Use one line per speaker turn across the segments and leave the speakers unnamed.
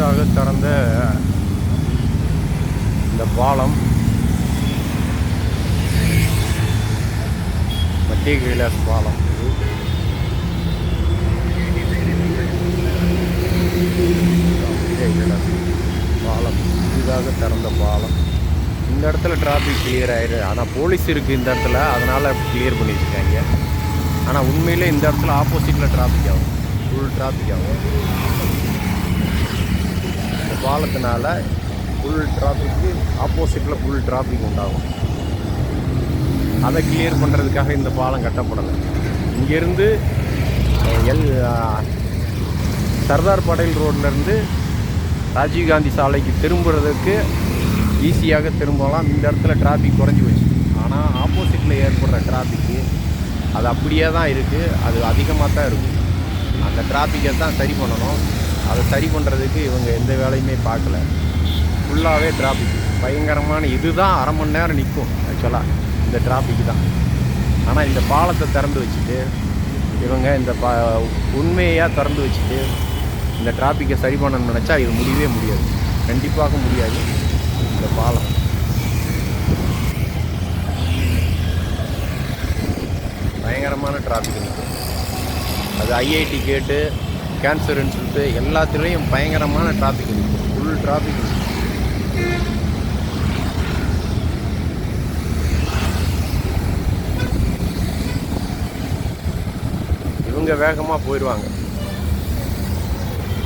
புதிதாக திறந்த இந்த பாலம் மத்திய கைலாஸ் பாலம். பாலம் புதிதாக திறந்த பாலம். இந்த இடத்துல டிராஃபிக் கிளியர் ஆயிடுது. ஆனால் போலீஸ் இருக்குது இந்த இடத்துல, அதனால் கிளியர் பண்ணி வச்சுருக்காங்க. ஆனால் உண்மையிலே இந்த இடத்துல ஆப்போசிட்டில் டிராஃபிக் ஆகும், ஃபுல் டிராஃபிக் ஆகும். இந்த பாலத்தினால ஃபுல் டிராஃபிக்கு ஆப்போசிட்டில் ஃபுல் டிராஃபிக் உண்டாகும். அதை கிளியர் பண்ணுறதுக்காக இந்த பாலம் கட்டப்படலை. இங்கேருந்து சர்தார் பட்டேல் ரோட்லேருந்து ராஜீவ்காந்தி சாலைக்கு திரும்புறதுக்கு ஈஸியாக திரும்பலாம். இந்த இடத்துல டிராஃபிக் குறைஞ்சி போச்சு. ஆனால் ஆப்போசிட்டில் ஏற்படுற டிராஃபிக்கு அது அப்படியே தான் இருக்குது, அது அதிகமாக தான் இருக்கும். அந்த டிராஃபிக்கை தான் சரி பண்ணணும். அதை சரி பண்ணுறதுக்கு இவங்க எந்த வேலையுமே பார்க்கல. ஃபுல்லாகவே டிராஃபிக் பயங்கரமான. இதுதான் அரை மணி நேரம் நிற்கும் ஆக்சுவலாக இந்த டிராஃபிக் தான். ஆனால் இந்த பாலத்தை திறந்து வச்சுட்டு இவங்க இந்த உண்மையாக திறந்து வச்சுட்டு இந்த டிராஃபிக்கை சரி பண்ணணும்னு நினச்சா இது முடியவே முடியாது, கண்டிப்பாக முடியாது. இந்த பாலம் பயங்கரமான டிராஃபிக் நிற்கும். அது ஐஐடி கேட்டு கேன்சர்னு சொல்லிட்டு எல்லாத்துலேயும் பயங்கரமான டிராஃபிக் நிற்கும், ஃபுல் டிராஃபிக் நிற்கும். இவங்க வேகமாக போயிடுவாங்க.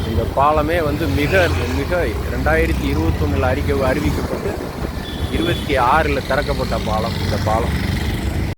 இந்த பாலமே வந்து மிக 2021 அறிவிக்கப்பட்டு 26 திறக்கப்பட்ட பாலம் இந்த பாலம்.